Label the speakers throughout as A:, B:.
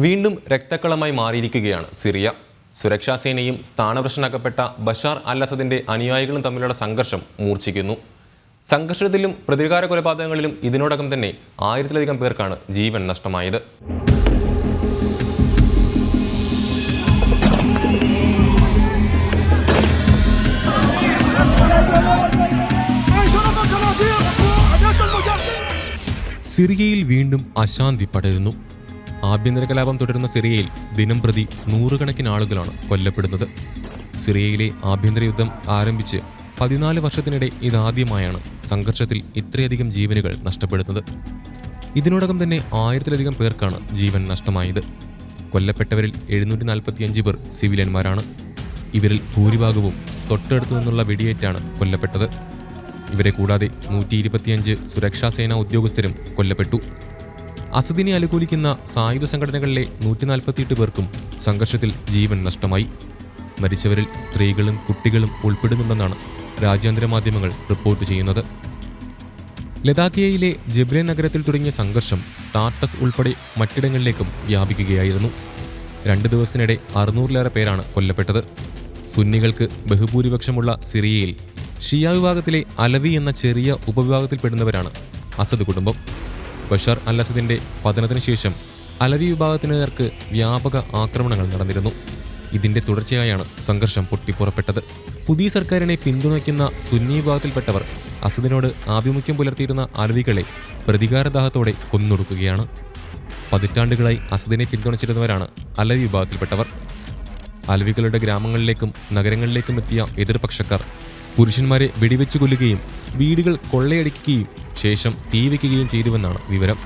A: വീണ്ടും രക്തക്കളമായി മാറിയിരിക്കുകയാണ് സിറിയ. സുരക്ഷാ സേനയും സ്ഥാനഭ്രഷ്ടനാക്കപ്പെട്ട ബഷാർ അൽ അസദിന്റെ അനുയായികളും തമ്മിലുള്ള സംഘർഷം മൂർച്ഛിക്കുന്നു. സംഘർഷത്തിലും പ്രതികാര കൊലപാതകങ്ങളിലും ഇതിനോടകം തന്നെ 1000-ലധികം പേർക്കാണ് ജീവൻ നഷ്ടമായത്. സിറിയയിൽ വീണ്ടും അശാന്തി പടരുന്നു. ആഭ്യന്തര കലാപം തുടരുന്ന സിറിയയിൽ ദിനം പ്രതി നൂറുകണക്കിന് ആളുകളാണ് കൊല്ലപ്പെടുന്നത്. സിറിയയിലെ ആഭ്യന്തര യുദ്ധം ആരംഭിച്ച് 14 വർഷത്തിനിടെ ഇതാദ്യമായാണ് സംഘർഷത്തിൽ ഇത്രയധികം ജീവനുകൾ നഷ്ടപ്പെടുന്നത്. ഇതിനോടകം തന്നെ 1000-ലധികം പേർക്കാണ് ജീവൻ നഷ്ടമായത്. കൊല്ലപ്പെട്ടവരിൽ 745 പേർ സിവിലിയന്മാരാണ്. ഇവരിൽ ഭൂരിഭാഗവും തൊട്ടടുത്തു നിന്നുള്ള വെടിയേറ്റാണ് കൊല്ലപ്പെട്ടത്. ഇവരെ കൂടാതെ 125 സുരക്ഷാ സേനാ ഉദ്യോഗസ്ഥരും കൊല്ലപ്പെട്ടു. അസദിനെ അനുകൂലിക്കുന്ന സായുധ സംഘടനകളിലെ 148 പേർക്കും സംഘർഷത്തിൽ ജീവൻ നഷ്ടമായി. മരിച്ചവരിൽ സ്ത്രീകളും കുട്ടികളും ഉൾപ്പെടുന്നുണ്ടെന്നാണ് രാജ്യാന്തര മാധ്യമങ്ങൾ റിപ്പോർട്ട് ചെയ്യുന്നത്. ലദാക്കിയയിലെ ജബ്ലേൻ നഗരത്തിൽ തുടങ്ങിയ സംഘർഷം ടാർട്ടസ് ഉൾപ്പെടെ മറ്റിടങ്ങളിലേക്കും വ്യാപിക്കുകയായിരുന്നു. 2 ദിവസത്തിനിടെ 600-ലേറെ പേരാണ് കൊല്ലപ്പെട്ടത്. സുന്നികൾക്ക് ബഹുഭൂരിപക്ഷമുള്ള സിറിയയിൽ ഷിയ വിഭാഗത്തിലെ അലവി എന്ന ചെറിയ ഉപവിഭാഗത്തിൽപ്പെടുന്നവരാണ് അസദ് കുടുംബം. ബഷാർ അൽ അസദിന്റെ പതനത്തിനു ശേഷം അലവി വിഭാഗത്തിന് നേർക്ക് വ്യാപക ആക്രമണങ്ങൾ നടന്നിരുന്നു. ഇതിന്റെ തുടർച്ചയായാണ് സംഘർഷം പൊട്ടിപ്പുറപ്പെട്ടത്. പുതിയ സർക്കാരിനെ പിന്തുണയ്ക്കുന്ന സുന്നി വിഭാഗത്തിൽപ്പെട്ടവർ അസദിനോട് ആഭിമുഖ്യം പുലർത്തിയിരുന്ന അലവികളെ പ്രതികാരദാഹത്തോടെ കൊന്നൊടുക്കുകയാണ്. പതിറ്റാണ്ടുകളായി അസദിനെ പിന്തുണച്ചിരുന്നവരാണ് അലവി വിഭാഗത്തിൽപ്പെട്ടവർ. അലവികളുടെ ഗ്രാമങ്ങളിലേക്കും നഗരങ്ങളിലേക്കും എത്തിയ എതിർപക്ഷക്കാർ പുരുഷന്മാരെ വെടിവെച്ച് കൊല്ലുകയും വീടുകൾ കൊള്ളയടിക്കുകയും ശേഷം തീവയ്ക്കുകയും ചെയ്തുവെന്നാണ് വിവരം.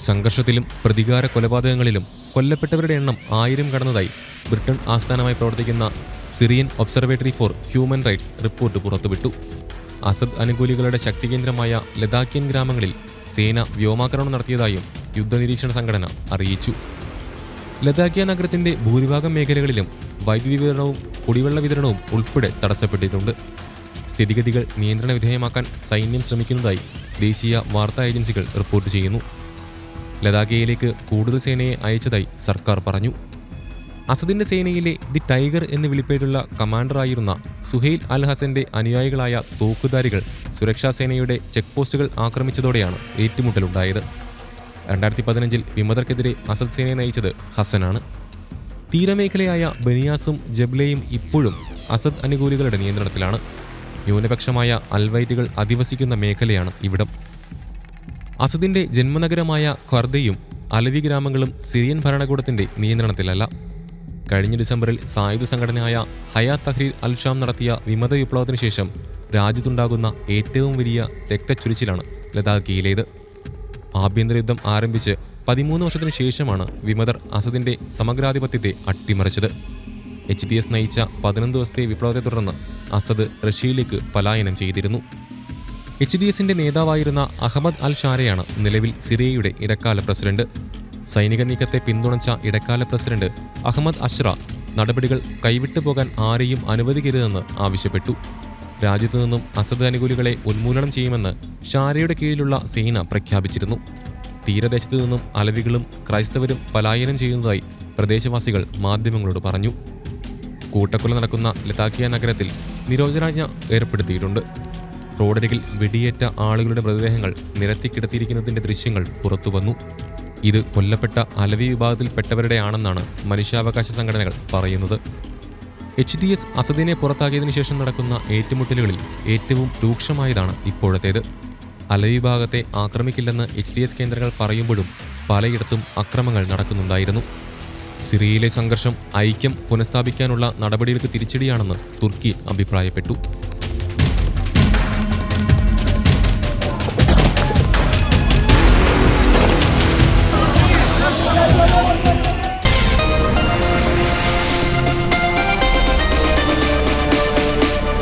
A: സംഘർഷത്തിലും പ്രതികാര കൊലപാതകങ്ങളിലും കൊല്ലപ്പെട്ടവരുടെ എണ്ണം 1000 കടന്നതായി ബ്രിട്ടൻ ആസ്ഥാനമായി പ്രവർത്തിക്കുന്ന Syrian observatory for human rights report പുറത്തുവിട്ടു. അസദ് അനുകൂലികളുടെ ശക്തികേന്ദ്രമായ ലദാക്കിയൻ ഗ്രാമങ്ങളിൽ സേന വ്യോമാക്രമണം നടത്തിയതായും യുദ്ധനിരീക്ഷണ സംഘടന അറിയിച്ചു. ലദാക്കിയ നഗരത്തിന്റെ ഭൂരിഭാഗം മേഖലകളിലും വൈദ്യുതി വിതരണവും കുടിവെള്ള വിതരണവും ഉൾപ്പെടെ തടസ്സപ്പെട്ടിട്ടുണ്ട്. സ്ഥിതിഗതികൾ നിയന്ത്രണ വിധേയമാക്കാൻ സൈന്യം ശ്രമിക്കുന്നതായി ദേശീയ വാർത്താ ഏജൻസികൾ റിപ്പോർട്ട് ചെയ്യുന്നു. ലദാക്കിയയിലേക്ക് കൂടുതൽ സേനയെ അയച്ചതായി സർക്കാർ പറഞ്ഞു. അസദിന്റെ സേനയിലെ ദി ടൈഗർ എന്ന് വിളിപ്പേരുള്ള കമാൻഡറായിരുന്ന സുഹൈൽ അൽ ഹസന്റെ അനുയായികളായ തോക്കുധാരികൾ സുരക്ഷാ സേനയുടെ ചെക്ക് പോസ്റ്റുകൾ ആക്രമിച്ചതോടെയാണ് ഏറ്റുമുട്ടലുണ്ടായത്. 2015-ൽ വിമതർക്കെതിരെ അസദ് സേനയെ നയിച്ചത് ഹസനാണ്. തീരമേഖലയായ ബനിയാസും ജബ്ലയും ഇപ്പോഴും അസദ് അനുകൂലികളുടെ നിയന്ത്രണത്തിലാണ്. ന്യൂനപക്ഷമായ അൽവൈറ്റുകൾ അധിവസിക്കുന്ന മേഖലയാണ് ഇവിടം. അസദിന്റെ ജന്മനഗരമായ ഖർദയും അലവി ഗ്രാമങ്ങളും സിറിയൻ ഭരണകൂടത്തിന്റെ നിയന്ത്രണത്തിലല്ല. കഴിഞ്ഞ ഡിസംബറിൽ സായുധ സംഘടനയായ ഹയാത്ത് തഹ്രീർ അൽ ഷാം നടത്തിയ വിമത വിപ്ലവത്തിനു ശേഷം രാജ്യത്തുണ്ടാകുന്ന ഏറ്റവും വലിയ രക്തച്ചൊരിച്ചിലാണ് ലദാക്കിയിലേത്. ആഭ്യന്തര യുദ്ധം ആരംഭിച്ച് 13 വർഷത്തിനു ശേഷമാണ് വിമതർ അസദിന്റെ സമഗ്രാധിപത്യത്തെ അട്ടിമറിച്ചത്. HTS നയിച്ച 11 ദിവസത്തെ വിപ്ലവത്തെ തുടർന്ന് അസദ് റഷ്യയിലേക്ക് പലായനം ചെയ്തിരുന്നു. HTSന്റെ നേതാവായിരുന്ന അഹമ്മദ് അൽ ഷാരയാണ് നിലവിൽ സിറിയയുടെ ഇടക്കാല പ്രസിഡന്റ്. സൈനിക നീക്കത്തെ പിന്തുണച്ച ഇടക്കാല പ്രസിഡന്റ് അഹമ്മദ് അഷ്റ നടപടികൾ കൈവിട്ടു പോകാൻ ആരെയും അനുവദിക്കരുതെന്ന് ആവശ്യപ്പെട്ടു. രാജ്യത്തു നിന്നും അസദ് അനുകൂലികളെ ഉന്മൂലനം ചെയ്യുമെന്ന് ഷാരയുടെ കീഴിലുള്ള സേന പ്രഖ്യാപിച്ചിരുന്നു. തീരദേശത്തു നിന്നും അലവികളും ക്രൈസ്തവരും പലായനം ചെയ്യുന്നതായി പ്രദേശവാസികൾ മാധ്യമങ്ങളോട് പറഞ്ഞു. കൂട്ടക്കൊല നടക്കുന്ന ലദാക്കിയ നഗരത്തിൽ നിരോധനാജ്ഞ ഏർപ്പെടുത്തിയിട്ടുണ്ട്. റോഡരികിൽ വെടിയേറ്റ ആളുകളുടെ മൃതദേഹങ്ങൾ നിരത്തിക്കിടത്തിയിരിക്കുന്നതിന്റെ ദൃശ്യങ്ങൾ പുറത്തുവന്നു. ഇത് കൊല്ലപ്പെട്ട അലവി വിഭാഗത്തിൽപ്പെട്ടവരുടെ ആണെന്നാണ് മനുഷ്യാവകാശ സംഘടനകൾ പറയുന്നത്. HTS അസദിനെ പുറത്താക്കിയതിനു ശേഷം നടക്കുന്ന ഏറ്റുമുട്ടലുകളിൽ ഏറ്റവും രൂക്ഷമായതാണ് ഇപ്പോഴത്തേത്. അലവി വിഭാഗത്തെ ആക്രമിക്കില്ലെന്ന് HTS കേന്ദ്രങ്ങൾ പറയുമ്പോഴും പലയിടത്തും അക്രമങ്ങൾ നടക്കുന്നുണ്ടായിരുന്നു. സിറിയയിലെ സംഘർഷം ഐക്യം പുനഃസ്ഥാപിക്കാനുള്ള നടപടികൾക്ക് തിരിച്ചടിയാണെന്ന് തുർക്കി അഭിപ്രായപ്പെട്ടു.